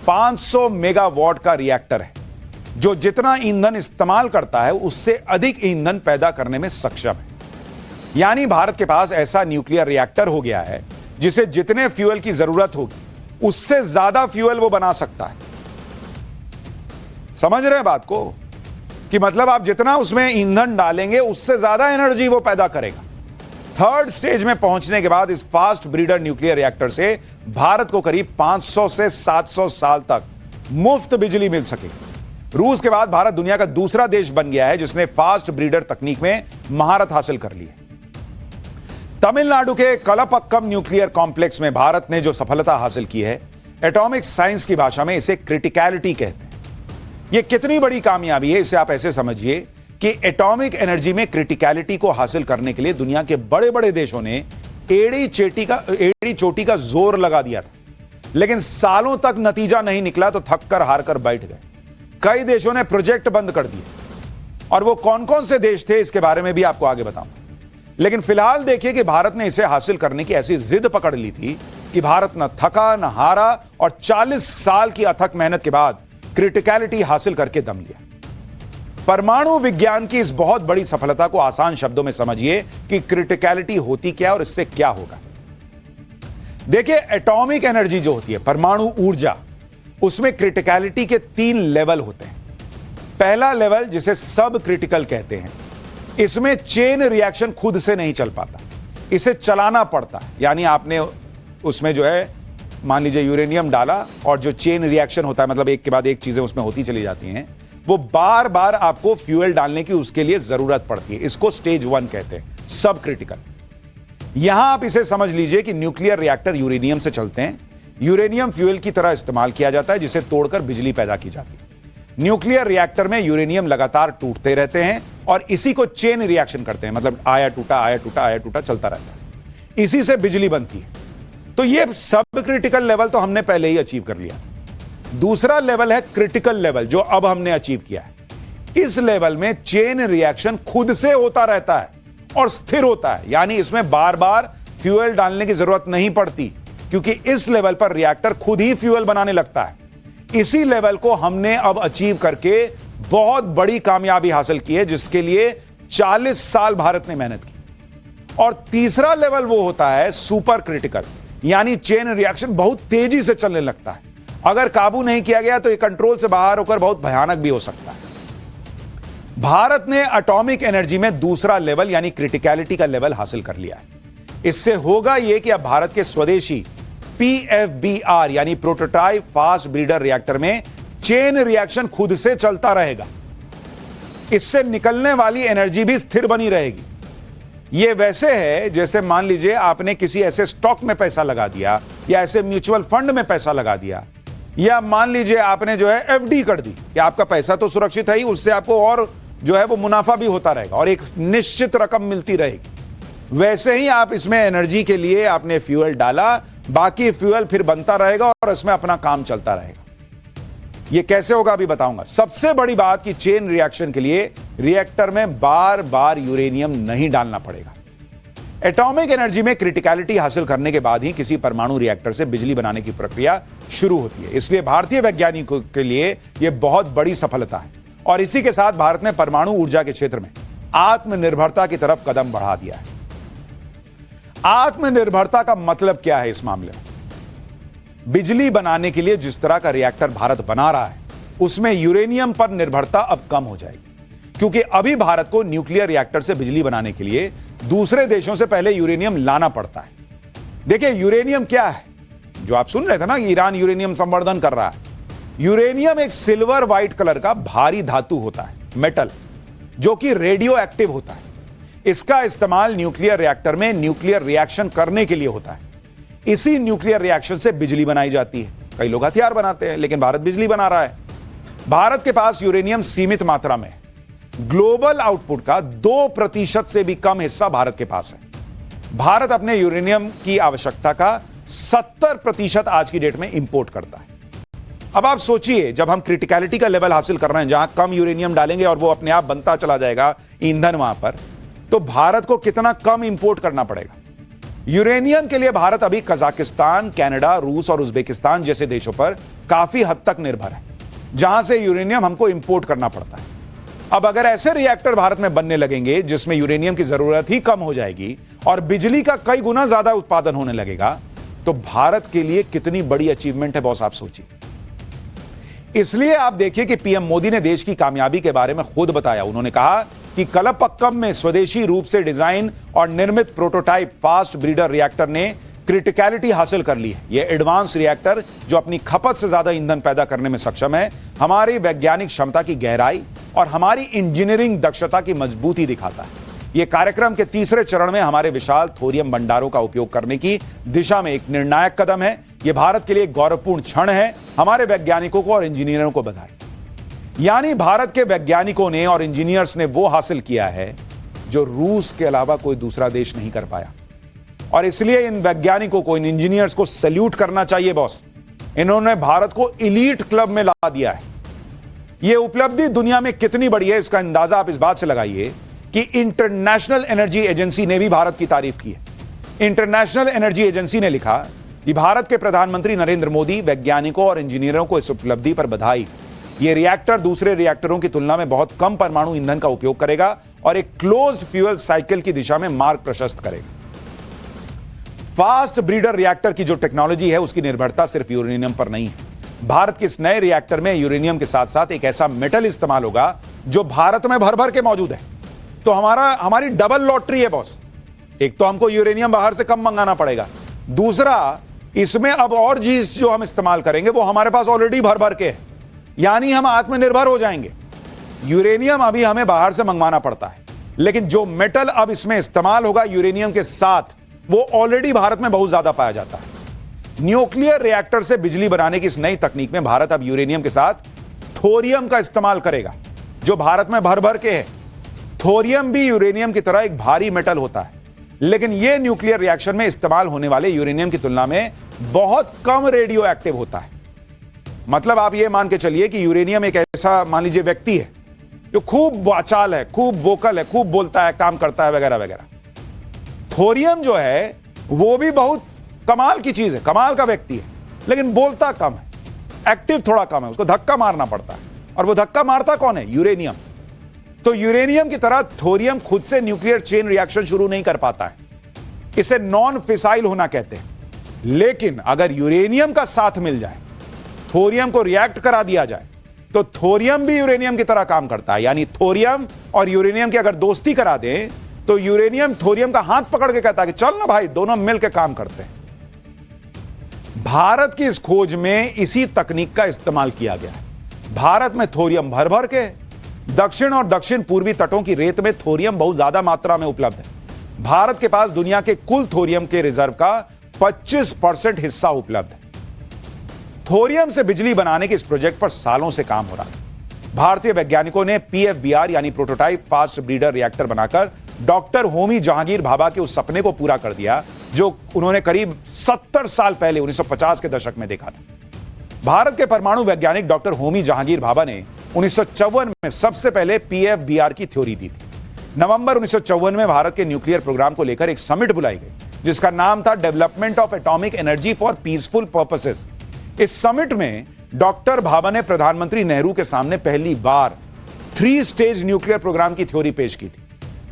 500 megawatt का reactor है जो जितना ईंधन इस्तेमाल करता है उससे अधिक ईंधन पैदा करने में सक्षम है। यानी भारत के पास ऐसा न्यूक्लियर रिएक्टर हो गया है जिसे जितने फ्यूल की जरूरत होगी उससे ज्यादा फ्यूल वो बना सकता है। समझ रहे हैं बात को कि मतलब आप जितना उसमें ईंधन डालेंगे उससे ज्यादा एनर्जी वो पैदा करेगा। थर्ड स्टेज में पहुंचने के बाद इस फास्ट ब्रीडर न्यूक्लियर रिएक्टर से भारत को करीब 500 से 700 साल तक मुफ्त बिजली मिल सकेगी। रूस के बाद भारत दुनिया का दूसरा देश बन गया है जिसने फास्ट ब्रीडर तकनीक में महारत हासिल कर ली है। तमिलनाडु के कलपक्कम न्यूक्लियर कॉम्प्लेक्स में भारत ने जो सफलता हासिल की है, एटॉमिक साइंस की भाषा में इसे क्रिटिकलिटी कहते हैं। यह कितनी बड़ी कामयाबी है इसे आप ऐसे समझिए कि एटॉमिक एनर्जी में क्रिटिकलिटी को हासिल करने के लिए दुनिया के बड़े बड़े देशों ने एड़ी चोटी का जोर लगा दिया था, लेकिन सालों तक नतीजा नहीं निकला तो थक कर हार कर बैठ गए। कई देशों ने प्रोजेक्ट बंद कर दिए और वो कौन कौन से देश थे इसके बारे में भी आपको आगे बताऊंगा। लेकिन फिलहाल देखिए कि भारत ने इसे हासिल करने की ऐसी जिद पकड़ ली थी कि भारत न थका न हारा और 40 साल की अथक मेहनत के बाद क्रिटिकलिटी हासिल करके दम लिया। परमाणु विज्ञान की इस बहुत बड़ी सफलता को आसान शब्दों में समझिए कि क्रिटिकलिटी होती क्या और इससे क्या होगा। देखिए, एटॉमिक एनर्जी जो होती है, परमाणु ऊर्जा, उसमें क्रिटिकलिटी के 3 लेवल होते हैं। पहला लेवल जिसे सब क्रिटिकल कहते हैं, इसमें चेन रिएक्शन खुद से नहीं चल पाता, इसे चलाना पड़ता है। यानी आपने उसमें जो है मान लीजिए यूरेनियम डाला और जो चेन रिएक्शन होता है, मतलब एक के बाद एक चीजें उसमें होती चली जाती हैं, वो बार बार आपको फ्यूल डालने की उसके लिए जरूरत पड़ती है। इसको स्टेज 1 कहते हैं, सब क्रिटिकल। यहां आप इसे समझ लीजिए कि न्यूक्लियर रिएक्टर यूरेनियम से चलते हैं। यूरेनियम फ्यूल की तरह इस्तेमाल किया जाता है जिसे तोड़कर बिजली पैदा की जाती है। न्यूक्लियर रिएक्टर में यूरेनियम लगातार टूटते रहते हैं और इसी को चेन रिएक्शन करते हैं, मतलब आया टूटा आया टूटा आया टूटा चलता रहता है, इसी से बिजली बनती है। तो ये सब क्रिटिकल लेवल तो हमने पहले ही अचीव कर लिया। दूसरा लेवल है क्रिटिकल लेवल, जो अब हमने अचीव किया है। इस लेवल में चेन रिएक्शन खुद से होता रहता है और स्थिर होता है, यानी इसमें बार बार फ्यूल डालने की जरूरत नहीं पड़ती, क्योंकि इस लेवल पर रिएक्टर खुद ही फ्यूल बनाने लगता है। इसी लेवल को हमने अब अचीव करके बहुत बड़ी कामयाबी हासिल की है, जिसके लिए 40 साल भारत ने मेहनत की। और तीसरा लेवल वो होता है सुपर क्रिटिकल, यानी चेन रिएक्शन बहुत तेजी से चलने लगता है। अगर काबू नहीं किया गया तो यह कंट्रोल से बाहर होकर बहुत भयानक भी हो सकता है। भारत ने एटॉमिक एनर्जी में दूसरा लेवल यानी क्रिटिकलिटी का लेवल हासिल कर लिया है। इससे होगा यह कि अब भारत के स्वदेशी PFBR यानी प्रोटोटाइप फास्ट ब्रीडर रिएक्टर में चेन रिएक्शन खुद से चलता रहेगा। इससे निकलने वाली एनर्जी भी स्थिर बनी रहेगी। यह वैसे है जैसे मान लीजिए आपने किसी ऐसे स्टॉक में पैसा लगा दिया या ऐसे म्यूचुअल फंड में पैसा लगा दिया, या मान लीजिए आपने जो है FD कर दी, या आपका पैसा तो सुरक्षित है ही, उससे आपको और जो है वो मुनाफा भी होता रहेगा और एक निश्चित रकम मिलती रहेगी। वैसे ही आप इसमें एनर्जी के लिए आपने फ्यूल डाला, बाकी फ्यूल फिर बनता रहेगा और इसमें अपना काम चलता रहेगा। यह कैसे होगा अभी बताऊंगा। सबसे बड़ी बात कि चेन रिएक्शन के लिए रिएक्टर में बार बार यूरेनियम नहीं डालना पड़ेगा। एटॉमिक एनर्जी में क्रिटिकलिटी हासिल करने के बाद ही किसी परमाणु रिएक्टर से बिजली बनाने की प्रक्रिया शुरू होती है। इसलिए भारतीय वैज्ञानिकों के लिए यह बहुत बड़ी सफलता है और इसी के साथ भारत ने परमाणु ऊर्जा के क्षेत्र में आत्मनिर्भरता की तरफ कदम बढ़ा दिया है। आत्मनिर्भरता का मतलब क्या है इस मामले में? बिजली बनाने के लिए जिस तरह का रिएक्टर भारत बना रहा है उसमें यूरेनियम पर निर्भरता अब कम हो जाएगी, क्योंकि अभी भारत को न्यूक्लियर रिएक्टर से बिजली बनाने के लिए दूसरे देशों से पहले यूरेनियम लाना पड़ता है। देखिए, यूरेनियम क्या है जो आप सुन रहे थे ना कि ईरान यूरेनियम संवर्धन कर रहा है। यूरेनियम एक सिल्वर व्हाइट कलर का भारी धातु होता है, मेटल, जो कि रेडियो एक्टिव होता है। इसका इस्तेमाल न्यूक्लियर रिएक्टर में न्यूक्लियर रिएक्शन करने के लिए होता है। इसी न्यूक्लियर रिएक्शन से बिजली बनाई जाती है। कई लोग हथियार बनाते हैं, लेकिन भारत बिजली बना रहा है। भारत के पास यूरेनियम सीमित मात्रा में, ग्लोबल आउटपुट का 2% से भी कम हिस्सा भारत के पास है। भारत अपने यूरेनियम की आवश्यकता का 70% आज की डेट में इंपोर्ट करता है। अब आप सोचिए, जब हम क्रिटिकलिटी का लेवल हासिल कर रहे हैं जहां कम यूरेनियम डालेंगे और वो अपने आप बनता चला जाएगा ईंधन वहां पर, तो भारत को कितना कम इंपोर्ट करना पड़ेगा। यूरेनियम के लिए भारत अभी कजाकिस्तान, कनाडा, रूस और उज्बेकिस्तान जैसे देशों पर काफी हद तक निर्भर है, जहां से यूरेनियम हमको इंपोर्ट करना पड़ता है। अब अगर ऐसे रिएक्टर भारत में बनने लगेंगे जिसमें यूरेनियम की जरूरत ही कम हो जाएगी और बिजली का कई गुना ज्यादा उत्पादन होने लगेगा, तो भारत के लिए कितनी बड़ी अचीवमेंट है बॉस, आप सोचिए। इसलिए आप देखिए कि पीएम मोदी ने देश की कामयाबी के बारे में खुद बताया। उन्होंने कहा कि कलपक्कम में स्वदेशी रूप से डिजाइन और निर्मित प्रोटोटाइप फास्ट ब्रीडर रिएक्टर ने क्रिटिकलिटी हासिल कर ली है। यह एडवांस रिएक्टर जो अपनी खपत से ज्यादा ईंधन पैदा करने में सक्षम है, हमारी वैज्ञानिक क्षमता की गहराई और हमारी इंजीनियरिंग दक्षता की मजबूती दिखाता है। यह कार्यक्रम के तीसरे चरण में हमारे विशाल थोरियम भंडारों का उपयोग करने की दिशा में एक निर्णायक कदम है। यह भारत के लिए एक गौरवपूर्ण क्षण है। हमारे वैज्ञानिकों को और इंजीनियरों को बधाई। यानी भारत के वैज्ञानिकों ने और इंजीनियर्स ने वो हासिल किया है जो रूस के अलावा कोई दूसरा देश नहीं कर पाया, और इसलिए इन वैज्ञानिकों को, इन इंजीनियर्स को सैल्यूट करना चाहिए बॉस। इन्होंने भारत को एलीट क्लब में ला दिया है। यह उपलब्धि दुनिया में कितनी बड़ी है, इसका अंदाजा आप इस बात से लगाइए कि इंटरनेशनल एनर्जी एजेंसी ने भी भारत की तारीफ की है। इंटरनेशनल एनर्जी एजेंसी ने लिखा कि भारत के प्रधानमंत्री नरेंद्र मोदी, वैज्ञानिकों और इंजीनियरों को इस उपलब्धि पर बधाई। यह रिएक्टर दूसरे रिएक्टरों की तुलना में बहुत कम परमाणु ईंधन का उपयोग करेगा और एक क्लोज्ड फ्यूल साइकिल की दिशा में मार्ग प्रशस्त करेगा। फास्ट ब्रीडर रिएक्टर की जो टेक्नोलॉजी है, उसकी निर्भरता सिर्फ यूरेनियम पर नहीं है। भारत के इस नए रिएक्टर में यूरेनियम के साथ साथ एक ऐसा मेटल इस्तेमाल होगा जो भारत में भर भर के मौजूद है। तो हमारी डबल लॉटरी है बॉस। एक तो हमको यूरेनियम बाहर से कम मंगाना पड़ेगा, दूसरा इसमें अब और चीज जो हम इस्तेमाल करेंगे वो हमारे पास ऑलरेडी भर भर के है, यानी हम आत्मनिर्भर हो जाएंगे। यूरेनियम अभी हमें बाहर से मंगवाना पड़ता है, लेकिन जो मेटल अब इसमें इस्तेमाल होगा यूरेनियम के साथ, वो ऑलरेडी भारत में बहुत ज्यादा पाया जाता है। न्यूक्लियर रिएक्टर से बिजली बनाने की इस नई तकनीक में भारत अब यूरेनियम के साथ थोरियम का इस्तेमाल करेगा, जो भारत में भर भर के है। थोरियम भी यूरेनियम की तरह एक भारी मेटल होता है, लेकिन यह न्यूक्लियर रिएक्शन में इस्तेमाल होने वाले यूरेनियम की तुलना में बहुत कम रेडियो एक्टिव होता है। मतलब आप यह मान के चलिए कि यूरेनियम एक ऐसा, मान लीजिए, व्यक्ति है जो खूब वाचाल है, खूब वोकल है, खूब बोलता है, काम करता है, वगैरह वगैरह। थोरियम जो है वो भी बहुत कमाल की चीज है, कमाल का व्यक्ति है, लेकिन बोलता कम है, एक्टिव थोड़ा कम है, उसको धक्का मारना पड़ता है। और वो धक्का मारता कौन है? यूरेनियम। तो यूरेनियम की तरह थोरियम खुद से न्यूक्लियर चेन रिएक्शन शुरू नहीं कर पाता है, इसे नॉन फिसाइल होना कहते हैं। लेकिन अगर यूरेनियम का साथ मिल जाए, थोरियम को रिएक्ट करा दिया जाए, तो थोरियम भी यूरेनियम की तरह काम करता है। यानी थोरियम और यूरेनियम की अगर दोस्ती करा दें, तो यूरेनियम थोरियम का हाथ पकड़ के कहता है कि चल ना भाई, दोनों मिलकर काम करते हैं। भारत की इस खोज में इसी तकनीक का इस्तेमाल किया गया है। भारत में थोरियम भर भर के, दक्षिण और दक्षिण पूर्वी तटों की रेत में थोरियम बहुत ज्यादा मात्रा में उपलब्ध है। भारत के पास दुनिया के कुल थोरियम के रिजर्व का 25% हिस्सा उपलब्ध है। थोरियम से बिजली बनाने के इस प्रोजेक्ट पर सालों से काम हो रहा है। भारतीय वैज्ञानिकों ने PFBR यानी प्रोटोटाइप फास्ट ब्रीडर रिएक्टर बनाकर डॉक्टर होमी जहांगीर भाभा के उस सपने को पूरा कर दिया जो उन्होंने करीब 70 साल पहले 1950 के दशक में देखा था। भारत के परमाणु वैज्ञानिक डॉक्टर होमी जहांगीर भाभा ने 1954 में सबसे पहले PFBR की थ्योरी दी थी। नवंबर 1954 में भारत के न्यूक्लियर प्रोग्राम को लेकर एक समिट बुलाई गई, जिसका नाम था development of atomic energy for peaceful purposes. इस समिट में डॉक्टर भाभा ने प्रधानमंत्री नेहरू के सामने पहली बार 3 स्टेज न्यूक्लियर प्रोग्राम की थ्योरी पेश की थी।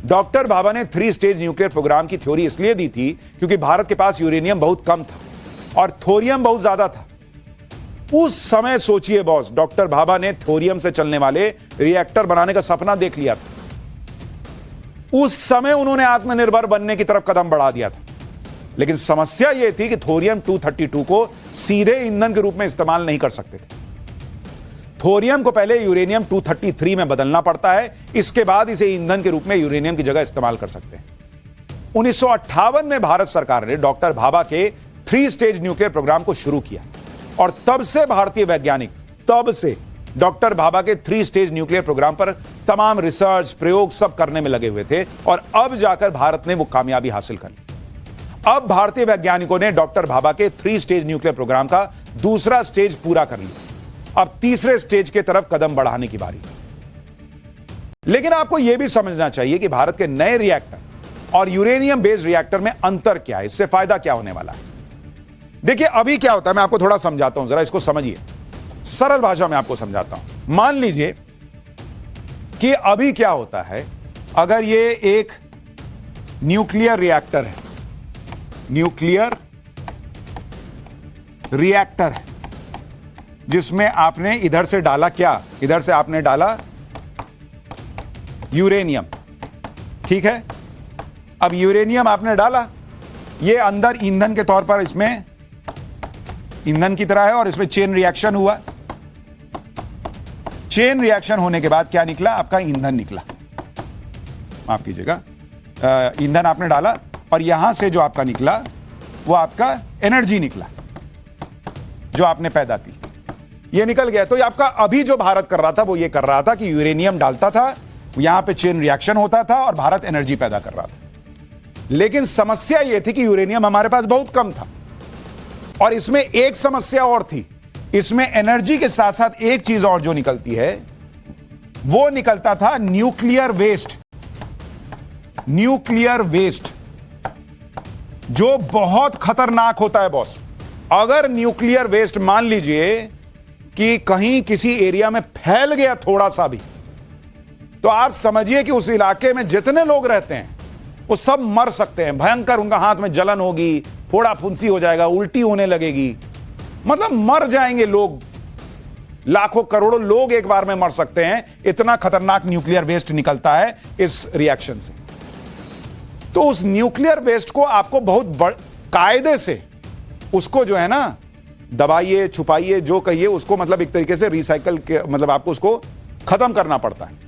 डॉक्टर भाभा ने 3 स्टेज न्यूक्लियर प्रोग्राम की थ्योरी इसलिए दी थी क्योंकि भारत के पास यूरेनियम बहुत कम था और थोरियम बहुत ज्यादा था। उस समय सोचिए बॉस, डॉक्टर भाभा ने थोरियम से चलने वाले रिएक्टर बनाने का सपना देख लिया था। उस समय उन्होंने आत्मनिर्भर बनने की तरफ कदम बढ़ा दिया था। लेकिन समस्या यह थी कि थोरियम 232 को सीधे ईंधन के रूप में इस्तेमाल नहीं कर सकते थे। थोरियम को पहले यूरेनियम 233 में बदलना पड़ता है, इसके बाद इसे ईंधन के रूप में यूरेनियम की जगह इस्तेमाल कर सकते हैं। 1958 में भारत सरकार ने डॉक्टर भाभा के 3 स्टेज न्यूक्लियर प्रोग्राम को शुरू किया और तब से भारतीय वैज्ञानिक डॉक्टर भाभा के 3 स्टेज न्यूक्लियर प्रोग्राम पर तमाम रिसर्च, प्रयोग सब करने में लगे हुए थे और अब जाकर भारत ने वो कामयाबी हासिल कर ली। अब भारतीय वैज्ञानिकों ने डॉक्टर भाभा के 3 स्टेज न्यूक्लियर प्रोग्राम का दूसरा स्टेज पूरा कर लिया। अब तीसरे स्टेज की तरफ कदम बढ़ाने की बारी। लेकिन आपको यह भी समझना चाहिए कि भारत के नए रिएक्टर और यूरेनियम बेस्ड रिएक्टर में अंतर क्या है, इससे फायदा क्या होने वाला है? देखिए अभी क्या होता है, मैं आपको थोड़ा समझाता हूं, जरा इसको समझिए, सरल भाषा में आपको समझाता हूं। मान लीजिए कि अभी क्या होता है, अगर ये एक न्यूक्लियर रिएक्टर है, न्यूक्लियर रिएक्टर है जिसमें आपने इधर से डाला क्या, इधर से आपने डाला यूरेनियम, ठीक है। अब यूरेनियम आपने डाला, ये अंदर ईंधन के तौर पर इसमें ईंधन की तरह है और इसमें चेन रिएक्शन हुआ। चेन रिएक्शन होने के बाद क्या निकला, आपका ईंधन निकला, माफ कीजिएगा, ईंधन आपने डाला और यहां से जो आपका निकला वो आपका एनर्जी निकला जो आपने पैदा की, ये निकल गया। तो ये आपका अभी जो भारत कर रहा था वो ये कर रहा था कि यूरेनियम डालता था, यहां पे चेन रिएक्शन होता था और भारत एनर्जी पैदा कर रहा था। लेकिन समस्या यह थी कि यूरेनियम हमारे पास बहुत कम था और इसमें एक समस्या और थी, इसमें एनर्जी के साथ साथ एक चीज और जो निकलती है वो निकलता था न्यूक्लियर वेस्ट। न्यूक्लियर वेस्ट जो बहुत खतरनाक होता है बॉस। अगर न्यूक्लियर वेस्ट मान लीजिए कि कहीं किसी एरिया में फैल गया थोड़ा सा भी, तो आप समझिए कि उस इलाके में जितने लोग रहते हैं वो सब मर सकते हैं। भयंकर, उनका हाथ में जलन होगी, फोड़ा फुंसी हो जाएगा, उल्टी होने लगेगी, मतलब मर जाएंगे लोग, लाखों करोड़ों लोग एक बार में मर सकते हैं। इतना खतरनाक न्यूक्लियर वेस्ट निकलता है इस रिएक्शन से। तो उस न्यूक्लियर वेस्ट को आपको बहुत कायदे से उसको जो है ना दबाइए, छुपाइए, जो कहिए उसको, मतलब एक तरीके से रिसाइकल के, मतलब आपको उसको खत्म करना पड़ता है।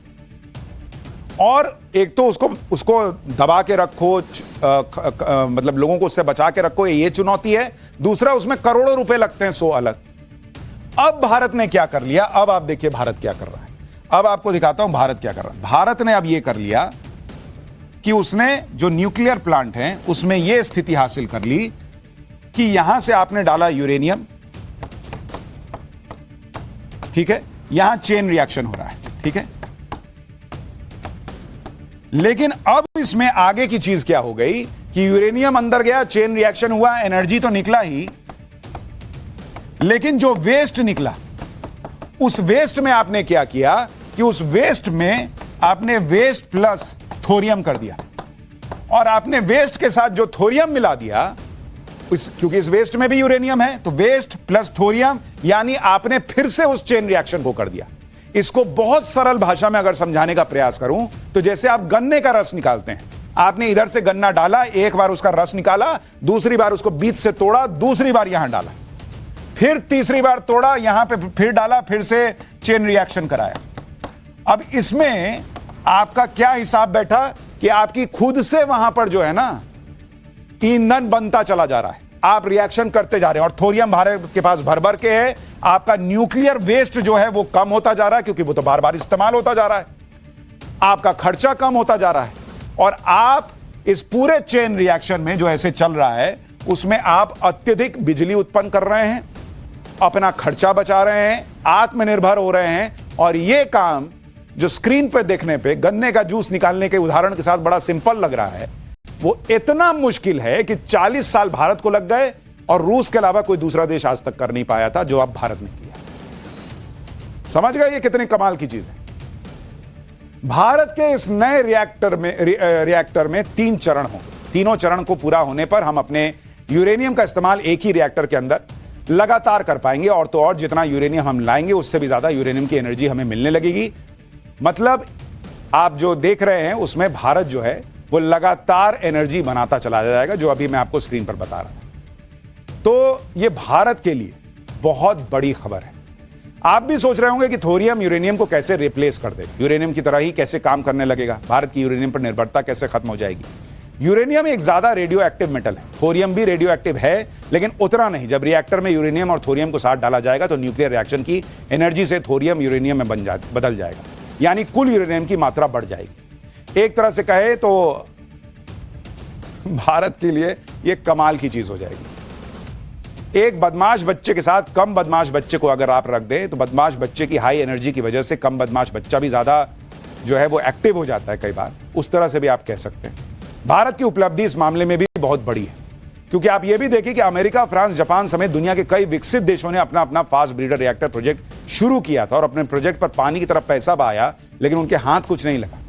और एक तो उसको दबा के रखो, मतलब लोगों को उससे बचा के रखो, ये चुनौती है। दूसरा, उसमें करोड़ों रुपए लगते हैं, सो अलग। अब भारत ने क्या कर लिया, अब आप देखिए भारत क्या कर रहा है। अब आपको दिखाता हूं भारत क्या कर रहा है। भारत ने अब ये कर लिया कि उसने जो न्यूक्लियर प्लांट है उसमें यह स्थिति हासिल कर ली कि यहां से आपने डाला यूरेनियम, ठीक है, यहां चेन रिएक्शन हो रहा है, ठीक है। लेकिन अब इसमें आगे की चीज क्या हो गई कि यूरेनियम अंदर गया, चेन रिएक्शन हुआ, एनर्जी तो निकला ही, लेकिन जो वेस्ट निकला उस वेस्ट में आपने क्या किया कि उस वेस्ट में आपने वेस्ट प्लस थोरियम कर दिया और आपने वेस्ट के साथ जो थोरियम मिला दिया, क्योंकि इस वेस्ट में भी यूरेनियम है, तो वेस्ट प्लस थोरियम, यानी आपने फिर से उस चेन रिएक्शन को कर दिया। इसको बहुत सरल भाषा में अगर समझाने का प्रयास करूं तो जैसे आप गन्ने का रस निकालते हैं, आपने इधर से गन्ना डाला, एक बार उसका रस निकाला, दूसरी बार उसको बीच से तोड़ा, दूसरी बार यहां डाला, फिर तीसरी बार तोड़ा, यहां पे फिर डाला, फिर से चेन रिएक्शन कराया। अब इसमें आपका क्या हिसाब बैठा कि आपकी खुद से वहां पर जो है ना ईंधन बनता चला जा रहा है, आप रिएक्शन करते जा रहे हैं और थोरियम भारत के पास भर भर के है। आपका न्यूक्लियर वेस्ट जो है वो कम होता जा रहा है क्योंकि वो तो बार बार इस्तेमाल होता जा रहा है, आपका खर्चा कम होता जा रहा है और आप इस पूरे चेन रिएक्शन में जो ऐसे चल रहा है उसमें आप अत्यधिक बिजली उत्पन्न कर रहे हैं, अपना खर्चा बचा रहे हैं, आत्मनिर्भर हो रहे हैं। और यह काम जो स्क्रीन पर देखने पे गन्ने का जूस निकालने के उदाहरण के साथ बड़ा सिंपल लग रहा है, वो इतना मुश्किल है कि 40 साल भारत को लग गए और रूस के अलावा कोई दूसरा देश आज तक कर नहीं पाया था जो अब भारत ने किया। समझ गए ये कितनी कमाल की चीज है। भारत के इस नए रिएक्टर में 3 चरण होंगे। तीनों चरण को पूरा होने पर हम अपने यूरेनियम का इस्तेमाल एक ही रिएक्टर के अंदर लगातार कर पाएंगे और तो और जितना यूरेनियम हम लाएंगे उससे भी ज्यादा यूरेनियम की एनर्जी हमें मिलने लगेगी। मतलब आप जो देख रहे हैं उसमें भारत जो है वो लगातार एनर्जी बनाता चला जाएगा, जो अभी मैं आपको स्क्रीन पर बता रहा हूं। तो ये भारत के लिए बहुत बड़ी खबर है। आप भी सोच रहे होंगे कि थोरियम यूरेनियम को कैसे रिप्लेस कर देगा, यूरेनियम की तरह ही कैसे काम करने लगेगा, भारत की यूरेनियम पर निर्भरता कैसे खत्म हो जाएगी। यूरेनियम एक ज्यादा रेडियो एक्टिव मेटल है, थोरियम भी रेडियो एक्टिव है लेकिन उतना नहीं। जब रिएक्टर में यूरेनियम और थोरियम को साथ डाला जाएगा तो न्यूक्लियर रिएक्शन की एनर्जी से थोरियम यूरेनियम में बदल जाएगा, यानी कुल यूरेनियम की मात्रा बढ़ जाएगी। एक तरह से कहे तो भारत के लिए यह कमाल की चीज हो जाएगी। एक बदमाश बच्चे के साथ कम बदमाश बच्चे को अगर आप रख दें तो बदमाश बच्चे की हाई एनर्जी की वजह से कम बदमाश बच्चा भी ज्यादा जो है वो एक्टिव हो जाता है कई बार, उस तरह से भी आप कह सकते हैं। भारत की उपलब्धि इस मामले में भी बहुत बड़ी है, क्योंकि आप यह भी देखिए कि अमेरिका, फ्रांस, जापान समेत दुनिया के कई विकसित देशों ने अपना अपना फास्ट ब्रीडर रिएक्टर प्रोजेक्ट शुरू किया था और अपने प्रोजेक्ट पर पानी की तरफ पैसा बहाया, लेकिन उनके हाथ कुछ नहीं लगा।